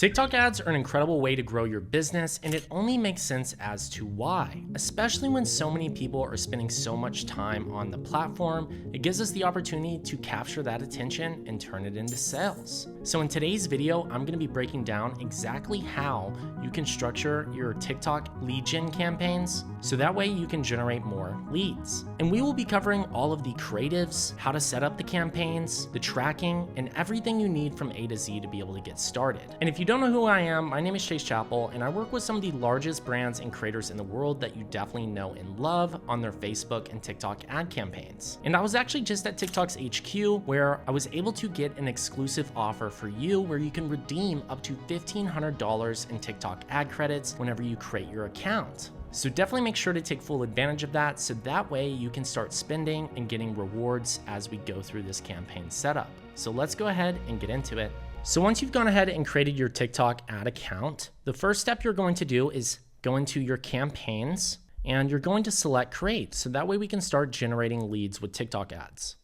TikTok ads are an incredible way to grow your business, and it only makes sense as to why. Especially when so many people are spending so much time on the platform, it gives us the opportunity to capture that attention and turn it into sales. So in today's video, I'm going to be breaking down exactly how you can structure your TikTok lead gen campaigns, so that way you can generate more leads. And we will be covering all of the creatives, how to set up the campaigns, the tracking, and everything you need from A to Z to be able to get started. And if you don't know who I am, my name is Chappell, and I work with some of the largest brands and creators in the world that you definitely know and love on their Facebook and TikTok ad campaigns. And I was actually just at TikTok's HQ where I was able to get an exclusive offer for you where you can redeem up to $1,500 in TikTok ad credits whenever you create your account. So definitely make sure to take full advantage of that, so that way you can start spending and getting rewards as we go through this campaign setup. So let's go ahead and get into it. So once you've gone ahead and created your TikTok ad account, the first step you're going to do is go into your campaigns and you're going to select create. So that way we can start generating leads with TikTok ads.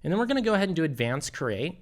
And then we're going to go ahead and do advanced create.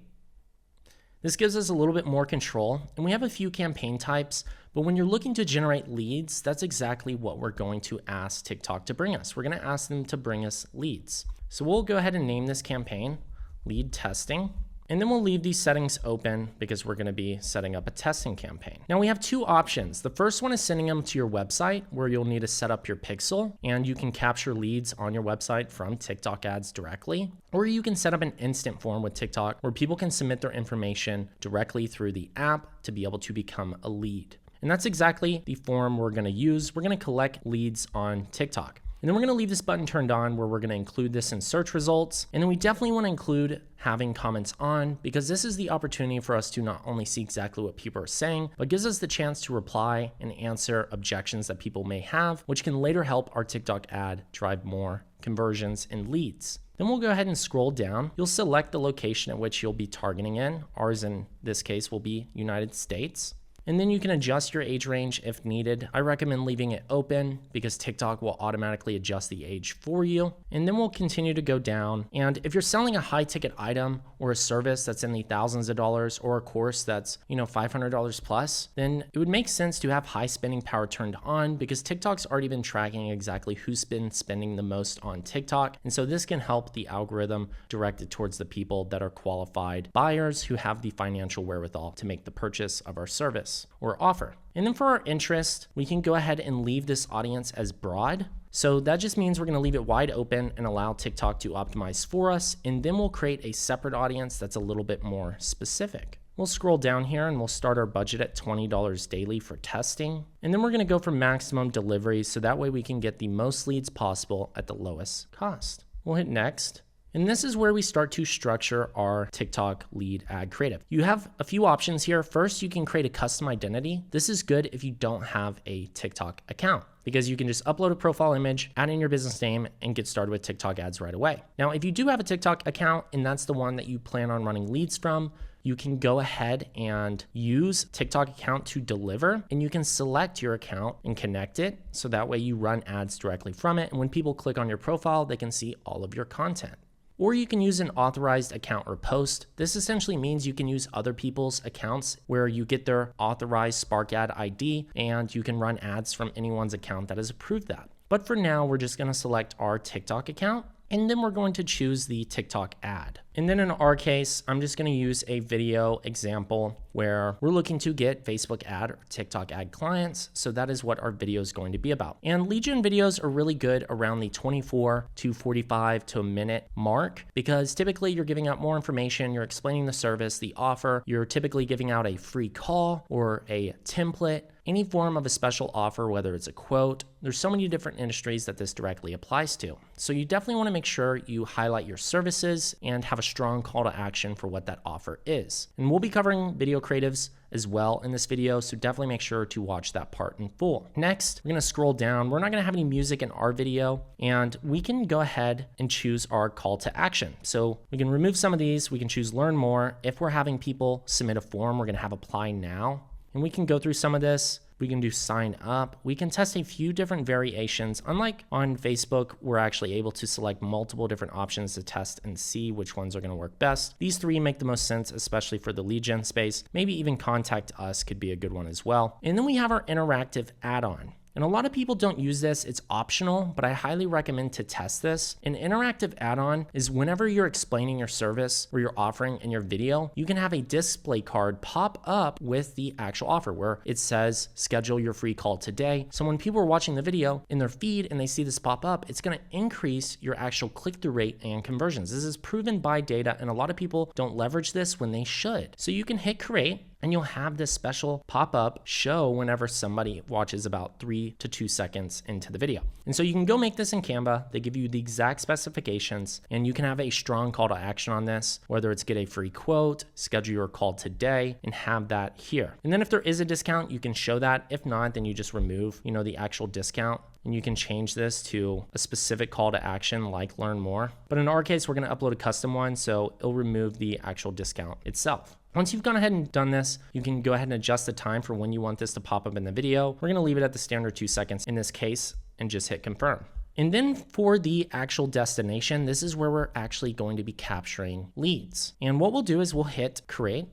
This gives us a little bit more control, and we have a few campaign types, but when you're looking to generate leads, that's exactly what we're going to ask TikTok to bring us. We're going to ask them to bring us leads. So we'll go ahead and name this campaign lead testing. And then we'll leave these settings open because we're going to be setting up a testing campaign. Now we have two options. The first one is sending them to your website where you'll need to set up your pixel and you can capture leads on your website from TikTok ads directly. Or you can set up an instant form with TikTok where people can submit their information directly through the app to be able to become a lead. And that's exactly the form we're going to use. We're going to collect leads on TikTok. And then we're going to leave this button turned on where we're going to include this in search results. And then we definitely want to include having comments on, because this is the opportunity for us to not only see exactly what people are saying, but gives us the chance to reply and answer objections that people may have, which can later help our TikTok ad drive more conversions and leads. Then we'll go ahead and scroll down. You'll select the location at which you'll be targeting in. Ours in this case will be United States. And then you can adjust your age range if needed. I recommend leaving it open because TikTok will automatically adjust the age for you. And then we'll continue to go down. And if you're selling a high ticket item or a service that's in the thousands of dollars or a course that's, $500 plus, then it would make sense to have high spending power turned on because TikTok's already been tracking exactly who's been spending the most on TikTok. And so this can help the algorithm direct it towards the people that are qualified buyers who have the financial wherewithal to make the purchase of our service or offer. And then for our interest, we can go ahead and leave this audience as broad. So that just means we're going to leave it wide open and allow TikTok to optimize for us. And then we'll create a separate audience that's a little bit more specific. We'll scroll down here and we'll start our budget at $20 daily for testing. And then we're going to go for maximum delivery, so that way we can get the most leads possible at the lowest cost. We'll hit next. And this is where we start to structure our TikTok lead ad creative. You have a few options here. First, you can create a custom identity. This is good if you don't have a TikTok account, because you can just upload a profile image, add in your business name, and get started with TikTok ads right away. Now, if you do have a TikTok account and that's the one that you plan on running leads from, you can go ahead and use TikTok account to deliver, and you can select your account and connect it. So that way you run ads directly from it. And when people click on your profile, they can see all of your content. Or you can use an authorized account or post. This essentially means you can use other people's accounts where you get their authorized Spark ad ID and you can run ads from anyone's account that has approved that. But for now, we're just going to select our TikTok account, and then we're going to choose the TikTok ad. And then in our case, I'm just going to use a video example where we're looking to get Facebook ad or TikTok ad clients. So that is what our video is going to be about. And lead gen videos are really good around the 24 to 45 to a minute mark, because typically you're giving out more information, you're explaining the service, the offer, you're typically giving out a free call or a template, any form of a special offer, whether it's a quote. There's so many different industries that this directly applies to. So you definitely want to make sure you highlight your services and have a strong call to action for what that offer is. And we'll be covering video creatives as well in this video, so definitely make sure to watch that part in full. Next, we're going to scroll down. We're not going to have any music in our video, and we can go ahead and choose our call to action. So we can remove some of these. We can choose learn more. If we're having people submit a form, we're going to have apply now. And we can go through some of this. We can do sign up. We can test a few different variations. Unlike on Facebook, we're actually able to select multiple different options to test and see which ones are going to work best. These three make the most sense, especially for the lead gen space. Maybe even contact us could be a good one as well. And then we have our interactive add-on. And a lot of people don't use this, it's optional, but I highly recommend to test this. An interactive add-on is whenever you're explaining your service or you're offering in your video, you can have a display card pop up with the actual offer where it says, schedule your free call today. So when people are watching the video in their feed and they see this pop up, it's gonna increase your actual click-through rate and conversions. This is proven by data, and a lot of people don't leverage this when they should. So you can hit create, and you'll have this special pop-up show whenever somebody watches about 3 to 2 seconds into the video. And so you can go make this in Canva. They give you the exact specifications, and you can have a strong call to action on this, whether it's get a free quote, schedule your call today, and have that here. And then if there is a discount, you can show that. If not, then you just remove, the actual discount. And you can change this to a specific call to action like learn more. But in our case, we're gonna upload a custom one, so it'll remove the actual discount itself. Once you've gone ahead and done this, you can go ahead and adjust the time for when you want this to pop up in the video. We're gonna leave it at the standard 2 seconds in this case and just hit confirm. And then for the actual destination, this is where we're actually going to be capturing leads. And what we'll do is we'll hit create.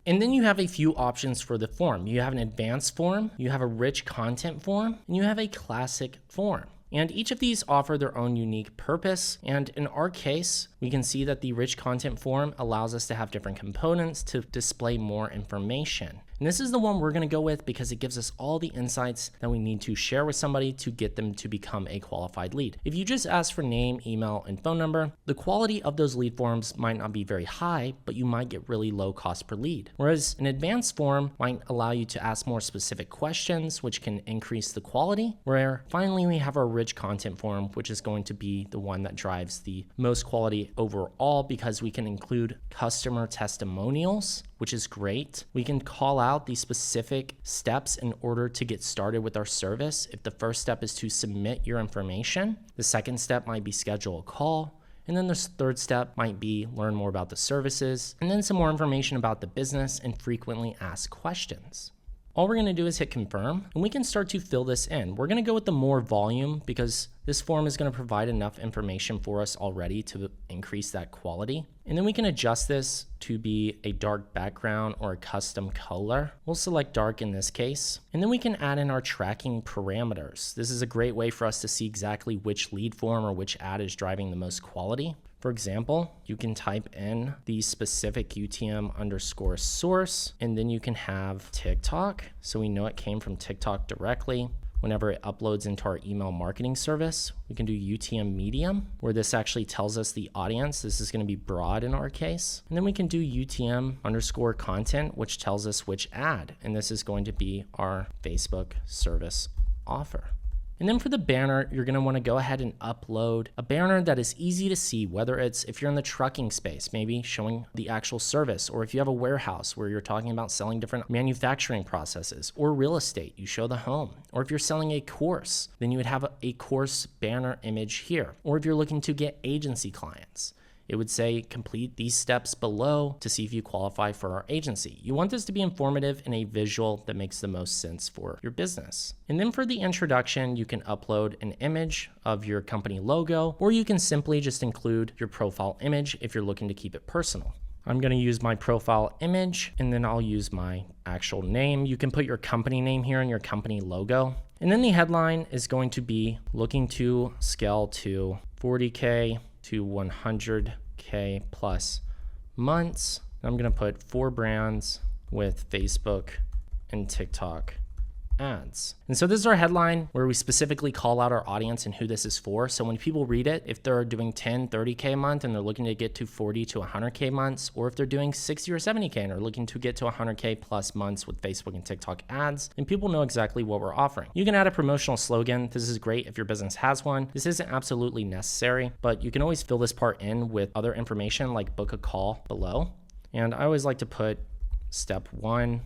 And then you have a few options for the form. You have an advanced form, you have a rich content form, and you have a classic form. And each of these offer their own unique purpose. And in our case, we can see that the rich content form allows us to have different components to display more information. And this is the one we're gonna go with because it gives us all the insights that we need to share with somebody to get them to become a qualified lead. If you just ask for name, email, and phone number, the quality of those lead forms might not be very high, but you might get really low cost per lead. Whereas an advanced form might allow you to ask more specific questions, which can increase the quality. Where finally we have our rich content form, which is going to be the one that drives the most quality overall because we can include customer testimonials, which is great. We can call out the specific steps in order to get started with our service. If the first step is to submit your information, the second step might be schedule a call. And then the third step might be learn more about the services, and then some more information about the business and frequently asked questions. All we're gonna do is hit confirm, and we can start to fill this in. We're gonna go with the more volume because this form is gonna provide enough information for us already to increase that quality. And then we can adjust this to be a dark background or a custom color. We'll select dark in this case. And then we can add in our tracking parameters. This is a great way for us to see exactly which lead form or which ad is driving the most quality. For example, you can type in the specific UTM_source, and then you can have TikTok. So we know it came from TikTok directly. Whenever it uploads into our email marketing service, we can do UTM medium, where this actually tells us the audience. This is going to be broad in our case. And then we can do UTM_content, which tells us which ad. And this is going to be our Facebook service offer. And then for the banner, you're gonna wanna go ahead and upload a banner that is easy to see, whether it's if you're in the trucking space, maybe showing the actual service, or if you have a warehouse where you're talking about selling different manufacturing processes, or real estate, you show the home. Or if you're selling a course, then you would have a course banner image here. Or if you're looking to get agency clients, it would say complete these steps below to see if you qualify for our agency. You want this to be informative and a visual that makes the most sense for your business. And then for the introduction, you can upload an image of your company logo, or you can simply just include your profile image if you're looking to keep it personal. I'm gonna use my profile image, and then I'll use my actual name. You can put your company name here and your company logo. And then the headline is going to be looking to scale to 40K to 100K plus months. I'm gonna put 4 brands with Facebook and TikTok ads. And so this is our headline where we specifically call out our audience and who this is for. So when people read it, if they're doing 10, 30K a month and they're looking to get to 40 to 100K months, or if they're doing 60 or 70K and are looking to get to 100K plus months with Facebook and TikTok ads, then people know exactly what we're offering. You can add a promotional slogan. This is great if your business has one. This isn't absolutely necessary, but you can always fill this part in with other information like book a call below. And I always like to put step 1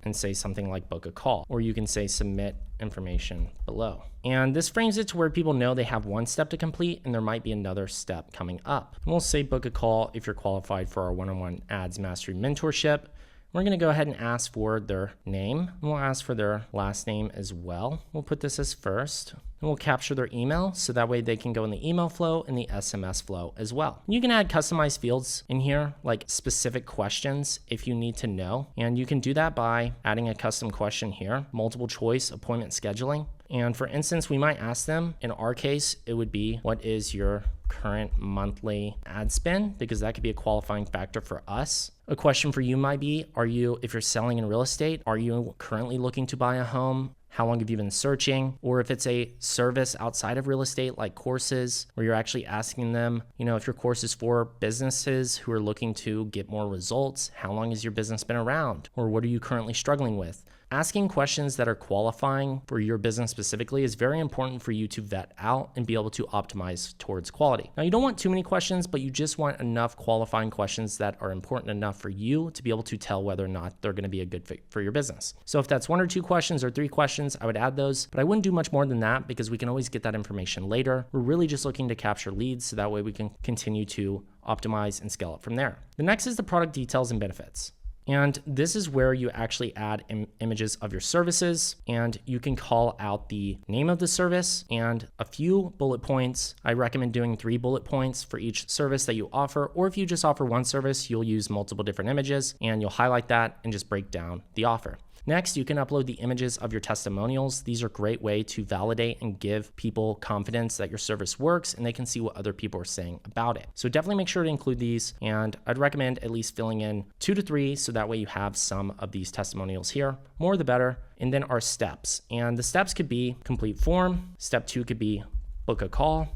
and say something like book a call, or you can say submit information below. And this frames it to where people know they have one step to complete and there might be another step coming up. And we'll say book a call if you're qualified for our one-on-one ads mastery mentorship. We're going to go ahead and ask for their name. We'll ask for their last name as well. We'll put this as first. And we'll capture their email so that way they can go in the email flow and the SMS flow as well. You can add customized fields in here, like specific questions if you need to know. And you can do that by adding a custom question here, multiple choice appointment scheduling. And for instance, we might ask them, in our case, it would be, what is your current monthly ad spend? Because that could be a qualifying factor for us. A question for you might be, if you're selling in real estate, are you currently looking to buy a home? How long have you been searching? Or if it's a service outside of real estate, like courses, where you're actually asking them, if your course is for businesses who are looking to get more results, how long has your business been around? Or what are you currently struggling with? Asking questions that are qualifying for your business specifically is very important for you to vet out and be able to optimize towards quality. Now, you don't want too many questions, but you just want enough qualifying questions that are important enough for you to be able to tell whether or not they're going to be a good fit for your business. So if that's 1 or 2 questions or 3 questions, I would add those, but I wouldn't do much more than that because we can always get that information later. We're really just looking to capture leads so that way we can continue to optimize and scale it from there. The next is the product details and benefits. And this is where you actually add images of your services, and you can call out the name of the service and a few bullet points. I recommend doing 3 bullet points for each service that you offer, or if you just offer one service, you'll use multiple different images and you'll highlight that and just break down the offer. Next, you can upload the images of your testimonials. These are a great way to validate and give people confidence that your service works and they can see what other people are saying about it. So definitely make sure to include these, and I'd recommend at least filling in 2 to 3 so that way you have some of these testimonials here. More the better. And then our steps. And the steps could be complete form. Step 2 could be book a call.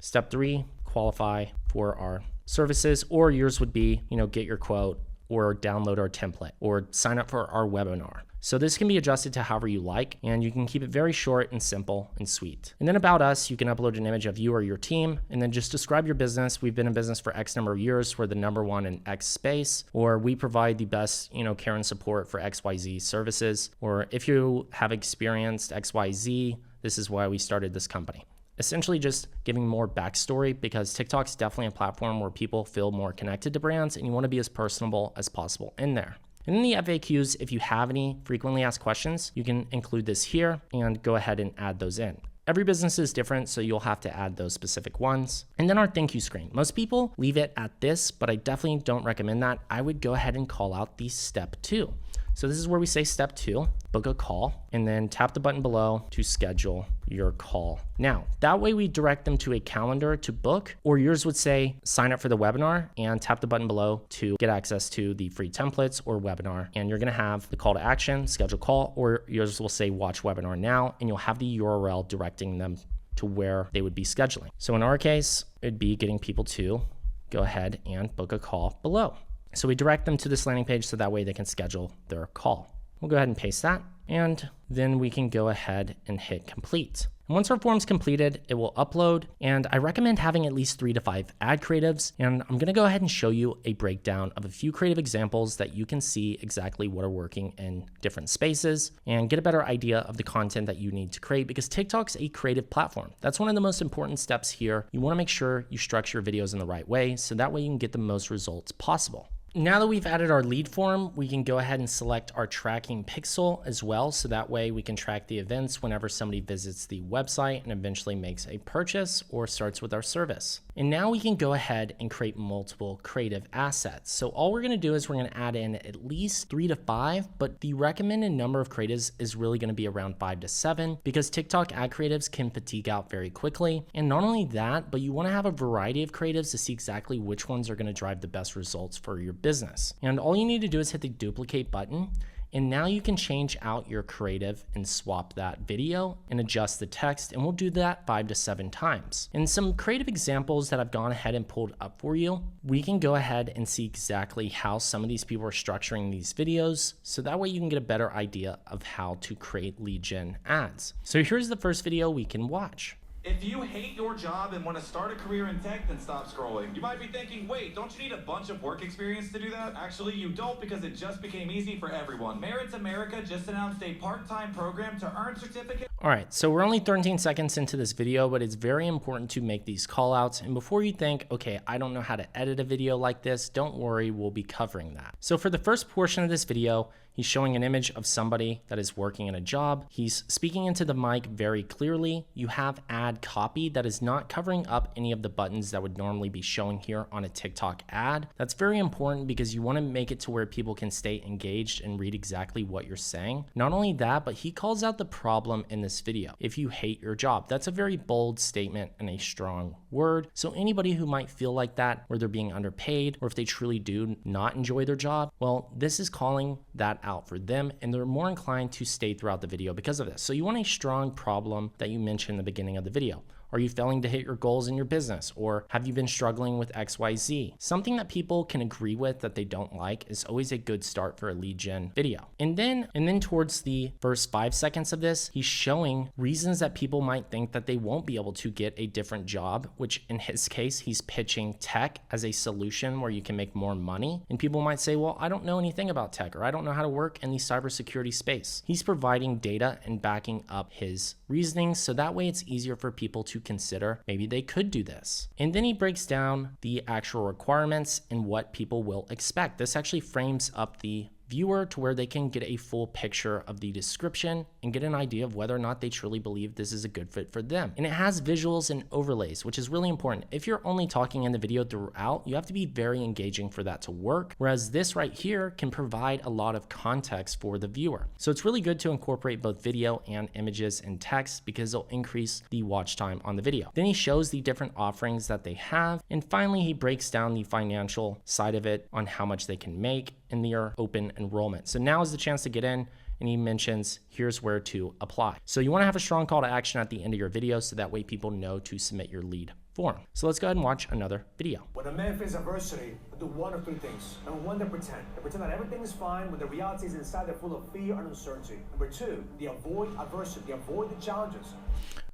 Step 3, qualify for our services, or yours would be, get your quote, or download our template, or sign up for our webinar. So this can be adjusted to however you like, and you can keep it very short and simple and sweet. And then about us, you can upload an image of you or your team, and then just describe your business. We've been in business for X number of years. We're the #1 in X space, or we provide the best, care and support for XYZ services. Or if you have experienced XYZ, this is why we started this company. Essentially just giving more backstory, because TikTok's definitely a platform where people feel more connected to brands, and you want to be as personable as possible in there. And in the FAQs, if you have any frequently asked questions, you can include this here and go ahead and add those in. Every business is different, so you'll have to add those specific ones. And then our thank you screen. Most people leave it at this, but I definitely don't recommend that. I would go ahead and call out the step 2. So this is where we say step 2, book a call, and then tap the button below to schedule your call. Now, that way we direct them to a calendar to book, or yours would say sign up for the webinar and tap the button below to get access to the free templates or webinar. And you're gonna have the call to action, schedule call, or yours will say watch webinar now, and you'll have the URL directing them to where they would be scheduling. So in our case, it'd be getting people to go ahead and book a call below. So we direct them to this landing page so that way they can schedule their call. We'll go ahead and paste that, and then we can go ahead and hit complete. And once our form's completed, it will upload, and I recommend having at least 3 to 5 ad creatives. And I'm gonna go ahead and show you a breakdown of a few creative examples that you can see exactly what are working in different spaces and get a better idea of the content that you need to create, because TikTok's a creative platform. That's one of the most important steps here. You wanna make sure you structure your videos in the right way so that way you can get the most results possible. Now that we've added our lead form, we can go ahead and select our tracking pixel as well, so that way we can track the events whenever somebody visits the website and eventually makes a purchase or starts with our service. And now we can go ahead and create multiple creative assets. So all we're gonna do is we're gonna add in at least 3 to 5, but the recommended number of creatives is really gonna be around 5 to 7, because TikTok ad creatives can fatigue out very quickly. And not only that, but you wanna have a variety of creatives to see exactly which ones are gonna drive the best results for your business. And all you need to do is hit the duplicate button, and now you can change out your creative and swap that video and adjust the text, and we'll do that 5 to 7 times. And some creative examples that I've gone ahead and pulled up for you, we can go ahead and see exactly how some of these people are structuring these videos, so that way you can get a better idea of how to create lead gen ads. So here's the first video we can watch. If you hate your job and want to start a career in tech, then stop scrolling. You might be thinking, wait, don't you need a bunch of work experience to do that? Actually, you don't, because it just became easy for everyone. Merits America just announced a part-time program to earn certificates. All right, so we're only 13 seconds into this video, but it's very important to make these call outs. And before you think, okay, I don't know how to edit a video like this, don't worry, we'll be covering that. So for the first portion of this video, he's showing an image of somebody that is working in a job. He's speaking into the mic very clearly. You have ad copy that is not covering up any of the buttons that would normally be showing here on a TikTok ad. That's very important because you want to make it to where people can stay engaged and read exactly what you're saying. Not only that, but he calls out the problem in this video. If you hate your job, that's a very bold statement and a strong word. So anybody who might feel like that, where they're being underpaid, or if they truly do not enjoy their job, well, this is calling that out for them, and they're more inclined to stay throughout the video because of this. So you want a strong problem that you mentioned in the beginning of the video. Are you failing to hit your goals in your business? Or have you been struggling with XYZ? Something that people can agree with that they don't like is always a good start for a lead gen video. And then towards the first 5 seconds of this, he's showing reasons that people might think that they won't be able to get a different job, which in his case, he's pitching tech as a solution where you can make more money. And people might say, well, I don't know anything about tech, or I don't know how to work in the cybersecurity space. He's providing data and backing up his reasoning, so that way it's easier for people to consider maybe they could do this. And then he breaks down the actual requirements and what people will expect. This actually frames up the viewer to where they can get a full picture of the description and get an idea of whether or not they truly believe this is a good fit for them. And it has visuals and overlays, which is really important. If you're only talking in the video throughout, you have to be very engaging for that to work, whereas this right here can provide a lot of context for the viewer. So it's really good to incorporate both video and images and text because it'll increase the watch time on the video. Then he shows the different offerings that they have, and finally he breaks down the financial side of it on how much they can make in their open enrollment. So now is the chance to get in, and he mentions here's where to apply. So you want to have a strong call to action at the end of your video so that way people know to submit your lead form. So let's go ahead and watch another video. When a man faces adversity, they do one of three things. Number one, they pretend. They pretend that everything is fine when the reality is inside they're full of fear and uncertainty. Number two, they avoid adversity. They avoid the challenges.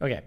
Okay.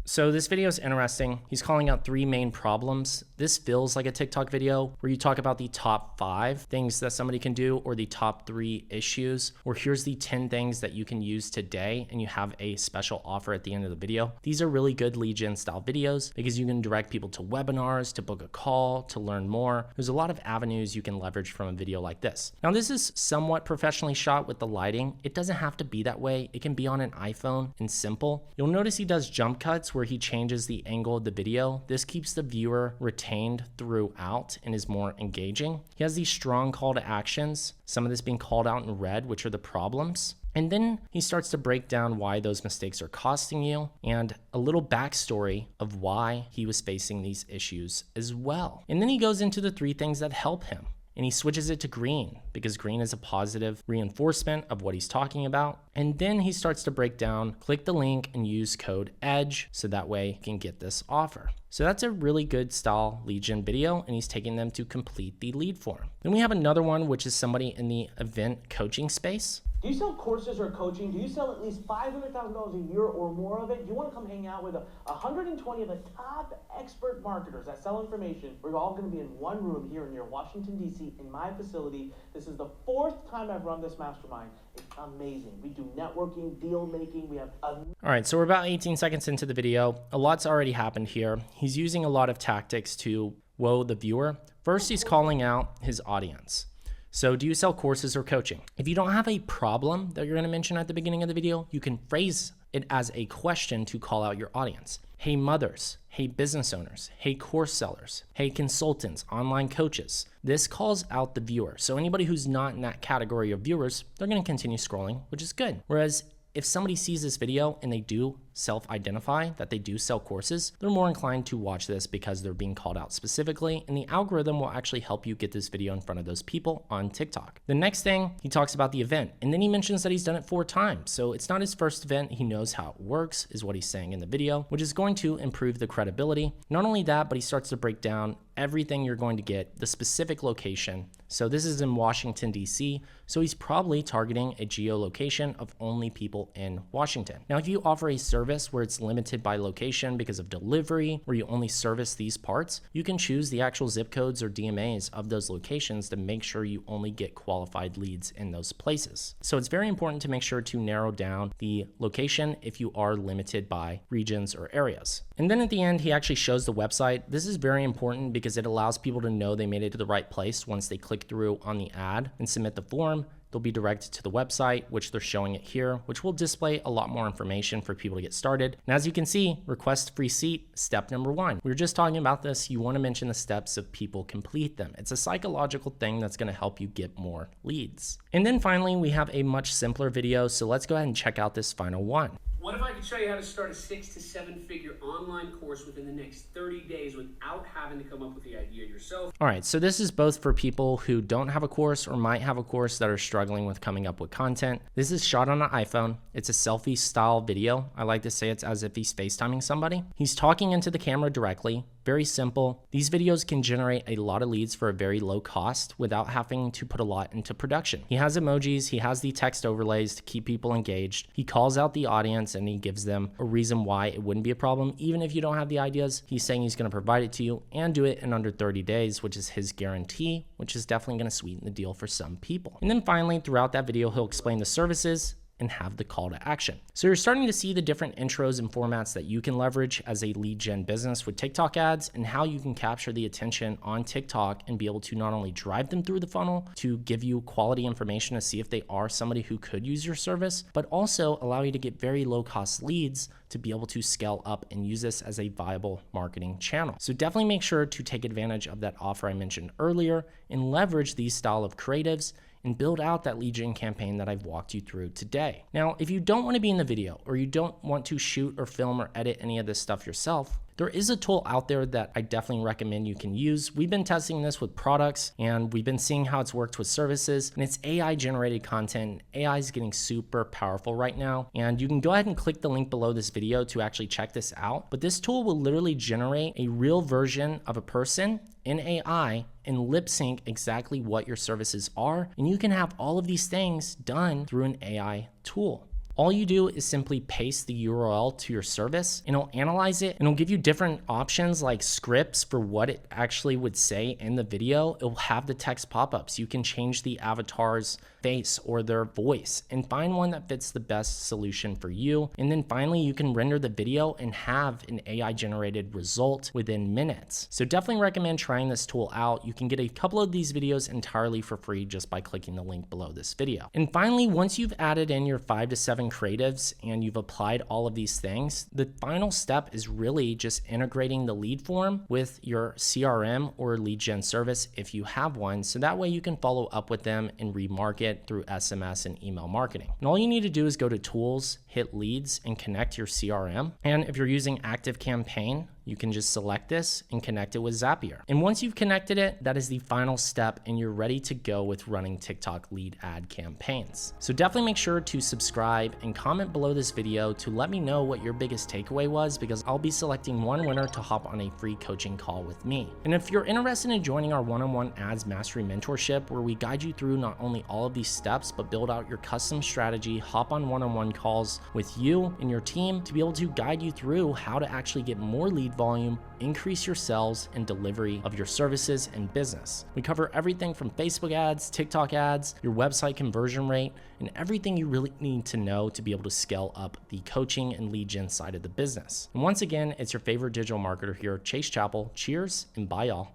So this video is interesting. He's calling out 3 main problems. This feels like a TikTok video where you talk about the top 5 things that somebody can do, or the top 3 issues, or here's the 10 things that you can use today, and you have a special offer at the end of the video. These are really good lead gen style videos because you can direct people to webinars, to book a call, to learn more. There's a lot of avenues you can leverage from a video like this. Now this is somewhat professionally shot with the lighting. It doesn't have to be that way. It can be on an iPhone and simple. You'll notice he does jump cuts where he changes the angle of the video. This keeps the viewer retained throughout and is more engaging. He has these strong call to actions, some of this being called out in red, which are the problems. And then he starts to break down why those mistakes are costing you and a little backstory of why he was facing these issues as well. And then he goes into the 3 things that help him. And he switches it to green because green is a positive reinforcement of what he's talking about. And then he starts to break down, click the link and use code EDGE so that way you can get this offer. So that's a really good style lead gen video, and he's taking them to complete the lead form. Then we have another one, which is somebody in the event coaching space. Do you sell courses or coaching? Do you sell at least $500,000 a year or more of it? Do you want to come hang out with 120 of the top expert marketers that sell information? We're all going to be in one room here near Washington, D.C. in my facility. This is the 4th time I've run this mastermind. It's amazing. We do networking, deal making. We have All right, so we're about 18 seconds into the video. A lot's already happened here. He's using a lot of tactics to woo the viewer. First, he's calling out his audience. So do you sell courses or coaching? If you don't have a problem that you're going to mention at the beginning of the video, you can phrase it as a question to call out your audience. Hey mothers, hey business owners, hey course sellers, hey consultants, online coaches. This calls out the viewer. So anybody who's not in that category of viewers, they're going to continue scrolling, which is good. Whereas if somebody sees this video and they do self-identify that they do sell courses, they're more inclined to watch this because they're being called out specifically, and the algorithm will actually help you get this video in front of those people on TikTok. The next thing, he talks about the event, and then he mentions that he's done it 4 times. So it's not his first event. He knows how it works, is what he's saying in the video, which is going to improve the credibility. Not only that, but he starts to break down everything you're going to get, the specific location. So this is in Washington, D.C., so he's probably targeting a geolocation of only people in Washington. Now, if you offer a service service where it's limited by location because of delivery, where you only service these parts, you can choose the actual zip codes or DMAs of those locations to make sure you only get qualified leads in those places. So it's very important to make sure to narrow down the location if you are limited by regions or areas. And then at the end, he actually shows the website. This is very important because it allows people to know they made it to the right place once they click through on the ad and submit the form. They'll be directed to the website, which they're showing it here, which will display a lot more information for people to get started. And as you can see, request free seat, step number 1. We were just talking about this. You want to mention the steps if people complete them. It's a psychological thing that's going to help you get more leads. And then finally, we have a much simpler video. So let's go ahead and check out this final one. What if I could show you how to start a 6 to 7 figure online course within the next 30 days without having to come up with the idea yourself? All right, so this is both for people who don't have a course or might have a course that are struggling with coming up with content. This is shot on an iPhone. It's a selfie style video. I like to say it's as if he's FaceTiming somebody. He's talking into the camera directly. Very simple. These videos can generate a lot of leads for a very low cost without having to put a lot into production. He has emojis, he has the text overlays to keep people engaged. He calls out the audience and he gives them a reason why it wouldn't be a problem. Even if you don't have the ideas, he's saying he's going to provide it to you and do it in under 30 days, which is his guarantee, which is definitely going to sweeten the deal for some people. And then finally, throughout that video, he'll explain the services and have the call to action. So you're starting to see the different intros and formats that you can leverage as a lead gen business with TikTok ads and how you can capture the attention on TikTok and be able to not only drive them through the funnel to give you quality information to see if they are somebody who could use your service, but also allow you to get very low cost leads to be able to scale up and use this as a viable marketing channel. So definitely make sure to take advantage of that offer I mentioned earlier and leverage these style of creatives and build out that lead gen campaign that I've walked you through today. Now, if you don't want to be in the video or you don't want to shoot or film or edit any of this stuff yourself, there is a tool out there that I definitely recommend you can use. We've been testing this with products and we've been seeing how it's worked with services, and it's AI generated content. AI is getting super powerful right now, and you can go ahead and click the link below this video to actually check this out. But this tool will literally generate a real version of a person in AI and lip sync exactly what your services are. And you can have all of these things done through an AI tool. All you do is simply paste the URL to your service and it'll analyze it and it'll give you different options like scripts for what it actually would say in the video. It'll have the text pop-ups. You can change the avatar's face or their voice and find one that fits the best solution for you. And then finally, you can render the video and have an AI generated result within minutes. So definitely recommend trying this tool out. You can get a couple of these videos entirely for free just by clicking the link below this video. And finally, once you've added in your 5 to 7 creatives and you've applied all of these things, the final step is really just integrating the lead form with your CRM or lead gen service if you have one. So that way you can follow up with them and remarket through SMS and email marketing. And all you need to do is go to tools, hit leads, and connect your CRM. And if you're using ActiveCampaign, you can just select this and connect it with Zapier. And once you've connected it, that is the final step and you're ready to go with running TikTok lead ad campaigns. So definitely make sure to subscribe and comment below this video to let me know what your biggest takeaway was, because I'll be selecting one winner to hop on a free coaching call with me. And if you're interested in joining our one-on-one ads mastery mentorship, where we guide you through not only all of these steps, but build out your custom strategy, hop on one-on-one calls with you and your team to be able to guide you through how to actually get more lead volume, increase your sales and delivery of your services and business. We cover everything from Facebook ads, TikTok ads, your website conversion rate, and everything you really need to know to be able to scale up the coaching and lead gen side of the business. And once again, it's your favorite digital marketer here, Chase Chappell. Cheers and bye y'all.